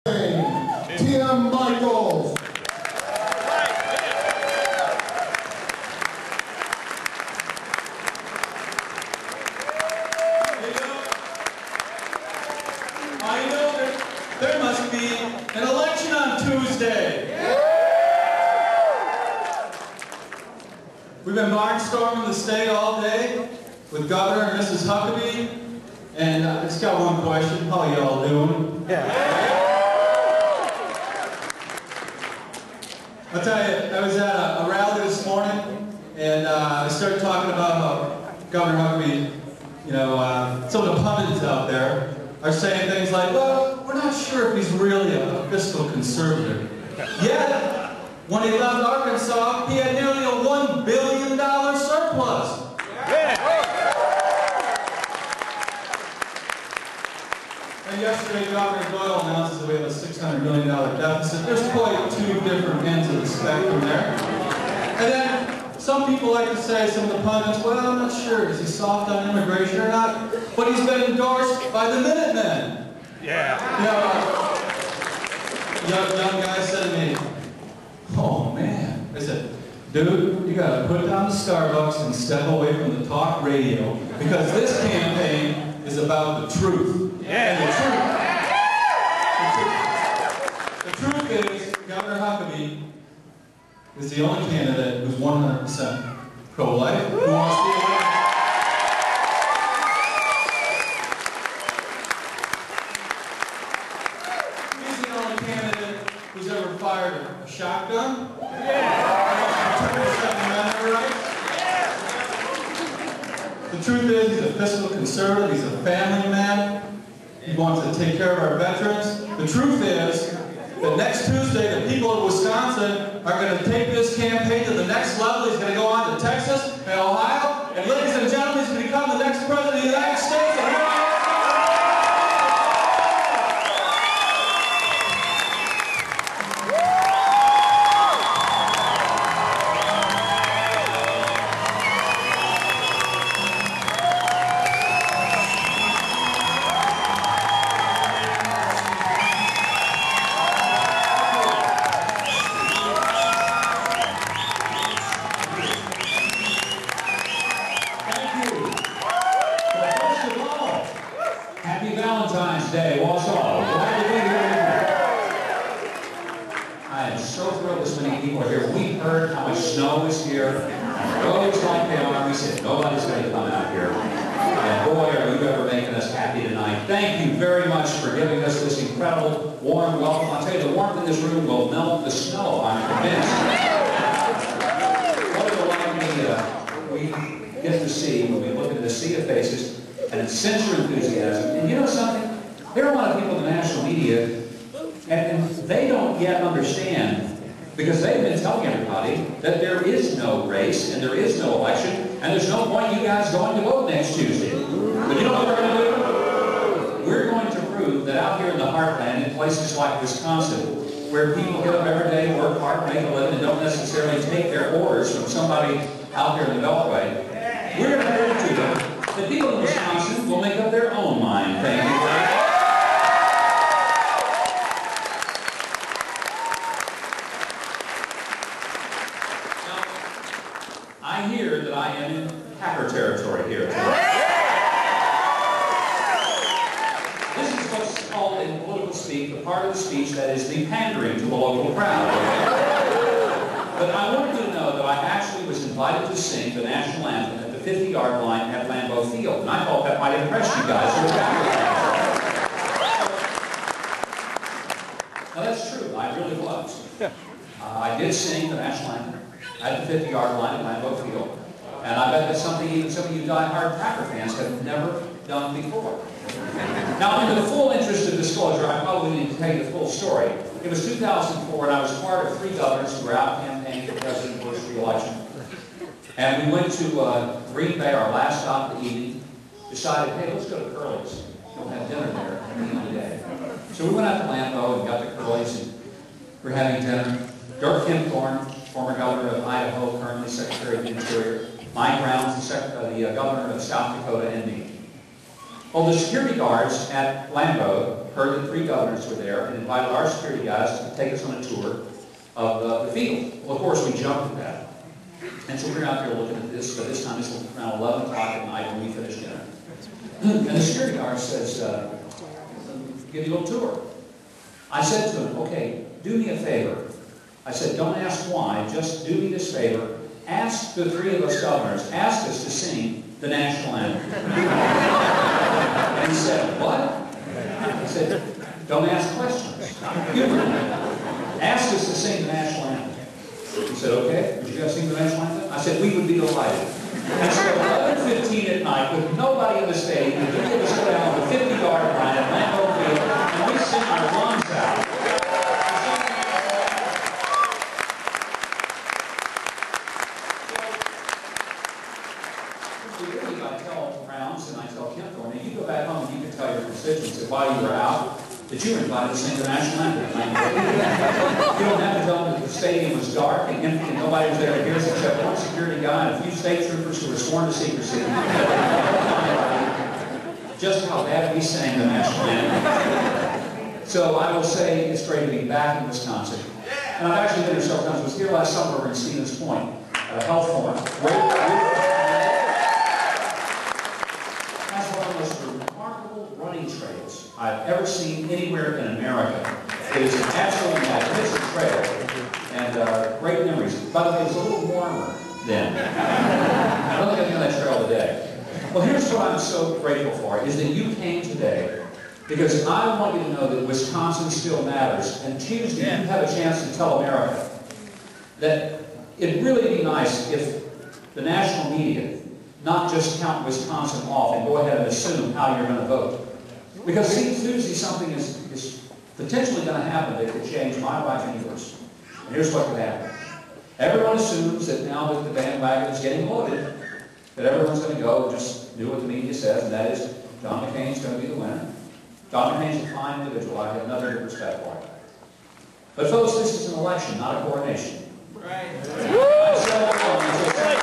Tim Michaels. I know there must be an election on Tuesday. We've been barnstorming the state all day with Governor and Mrs. Huckabee, and I just got one question. How y'all doing? I'll tell you, I was at a rally this morning, and I started talking about how Governor Huckabee, you know, some of the pundits out there are saying things like, well, we're not sure if he's really a fiscal conservative. Yet, when he left Arkansas, he had nearly a $1 billion surplus. And yesterday, Governor Doyle announces that we have a $600 million deficit. There's quite two different ends of the spectrum there. And then some people like to say, some of the pundits, well, I'm not sure, is he soft on immigration or not? But he's been endorsed by the Minutemen. Yeah. You know, young guy said to me, oh man. I said, dude, you gotta put down the Starbucks and step away from the talk radio, because this campaign is about the truth. And the truth is, Governor Huckabee is the only candidate who's 100% pro-life, who wants to be elected. He's the only candidate who's ever fired a shotgun. The truth is, he's a fiscal conservative, he's a family man. He wants to take care of our veterans. The truth is that next Tuesday, the people of Wisconsin are going to take this campaign to the next level. He's going to go on to Texas and Ohio. And ladies and gentlemen, he's going to become the next president of the United States. Happy Valentine's Day, Wausau. Glad to be here with you. I am so thrilled this many people are here. We heard how much snow is here. Roads like they are. We said nobody's going to come out here. And boy, are you ever making us happy tonight. Thank you very much for giving us this incredible warm welcome. I'll tell you, the warmth in this room will melt the snow, I'm convinced. What a delight we get to see when we look at the sea of faces and sense your enthusiasm. And you know something? There are a lot of people in the national media, and they don't yet understand, because they've been telling everybody that there is no race, and there is no election, and there's no point you guys going to vote next Tuesday. But you know what we're going to do? We're going to prove that out here in the heartland, in places like Wisconsin, where people get up every day, work hard, make a living, and don't necessarily take their orders from somebody out here in the Beltway, we're going to prove to them that people in Wisconsin will make up their own mind. Thank you very much. Now, I hear that I am in Packer territory here tonight. This is what's called in political speak the part of the speech that is the pandering to a local crowd. But I want you to know that I actually was invited to sing the national anthem at the 50-yard line at Lambeau Field, and I thought that might impress you guys who are Packer fans. Now that's true, I really was. I did sing the national anthem at the 50-yard line at Lambeau Field, and I bet that's something even some of you die-hard Packer fans have never done before. Now, in the full interest of disclosure, I probably need to tell you the full story. It was 2004, and I was part of 3 governors who were out campaigning for President Bush's re-election. And we went to Green Bay, our last stop of the evening, decided, hey, let's go to Curly's. We'll have dinner there at the end of the day. So we went out to Lambeau and got to Curly's, and we're having dinner. Dirk Kempthorne, former governor of Idaho, currently Secretary of the Interior. Mike Rounds, the governor of South Dakota, and me. Well, the security guards at Lambeau heard that 3 governors were there and invited our security guys to take us on a tour of the field. Well, of course, we jumped at that. And so we're out there looking at this, but this time it's around 11 o'clock at night when we finished dinner. And the security guard says, give you a little tour. I said to him, okay, do me a favor. I said, don't ask why, just do me this favor. Ask the 3 of us governors, ask us to sing the national anthem. And he said, what? I said, don't ask questions. Ask us to sing the national anthem. He said, okay, would you guys sing the national anthem? I said, we would be delighted. And so at 11:15 at night, with nobody in the stadium, the 3 of us go down the 50-yard line at Lambeau Field, and we sing our lungs out. I tell Rounds and I tell Kempthorne, and you go back home and you can tell your constituents that while you were out, that you were invited to sing the national anthem. You don't have to tell them that the stadium was dark and empty and nobody was there to hear us except one security guy and a few state troopers who were sworn to secrecy. Just how bad we sang the national anthem. So I will say it's great to be back in Wisconsin. And I've actually been here several times. I was here last summer over in Stevens Point at a health forum. Trails I've ever seen anywhere in America. It is an absolutely magnificent trail and great memories. By the way, it was a little warmer then. I don't think I've been on that trail today. Well, here's what I'm so grateful for, is that you came today because I want you to know that Wisconsin still matters. And Tuesday, you have a chance to tell America that it'd really be nice if the national media not just count Wisconsin off and go ahead and assume how you're going to vote. Because see, Tuesday something is potentially going to happen that could change my life and yours. And here's what could happen. Everyone assumes that now that the bandwagon is getting loaded, that everyone's going to go and just do what the media says, and that is John McCain's going to be the winner. John McCain's a fine individual. I have nothing but respect for him. But folks, this is an election, not a coronation. Right. I said it wrong. I said,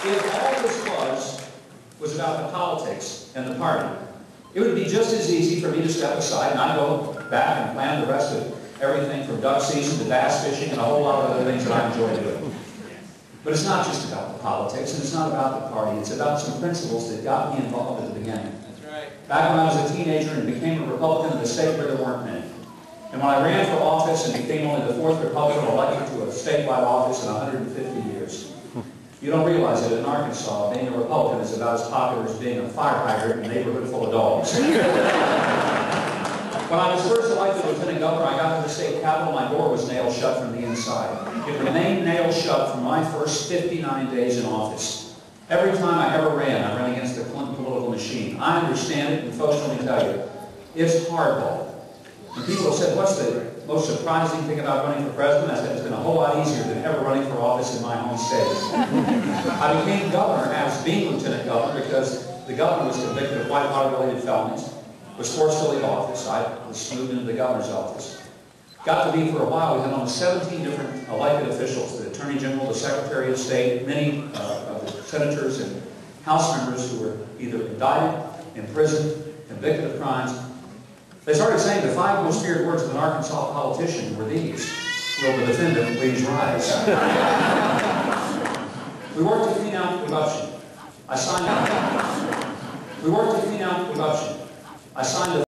if all this was about the politics and the party, it would be just as easy for me to step aside and I go back and plan the rest of everything from duck season to bass fishing and a whole lot of other things that I enjoy doing. But it's not just about the politics and it's not about the party. It's about some principles that got me involved at the beginning. That's right. Back when I was a teenager and became a Republican in a state where there weren't many. And when I ran for office and became only the 4th Republican elected to a statewide office in 150 years. You don't realize that in Arkansas, being a Republican is about as popular as being a fire hydrant in a neighborhood full of dogs. When I was first elected Lieutenant Governor, I got to the state capitol, my door was nailed shut from the inside. It remained nailed shut for my first 59 days in office. Every time I ever ran, I ran against the Clinton political machine. I understand it, and folks, let me tell you, it's hardball. And people have said, what's the most surprising thing about running for president? I said, it's been a whole lot easier than ever running for office in my home state. I became governor as being lieutenant governor because the governor was convicted of Whitewater-related felonies, was forced to leave office. I was moved into the governor's office. Got to be for a while, we had almost 17 different elected officials, the Attorney General, the Secretary of State, many of the senators and House members who were either indicted, imprisoned, convicted of crimes. They started saying the 5 most feared words of an Arkansas politician were these. Will the defendant please rise? We worked to clean out corruption. We worked to clean out corruption. I signed a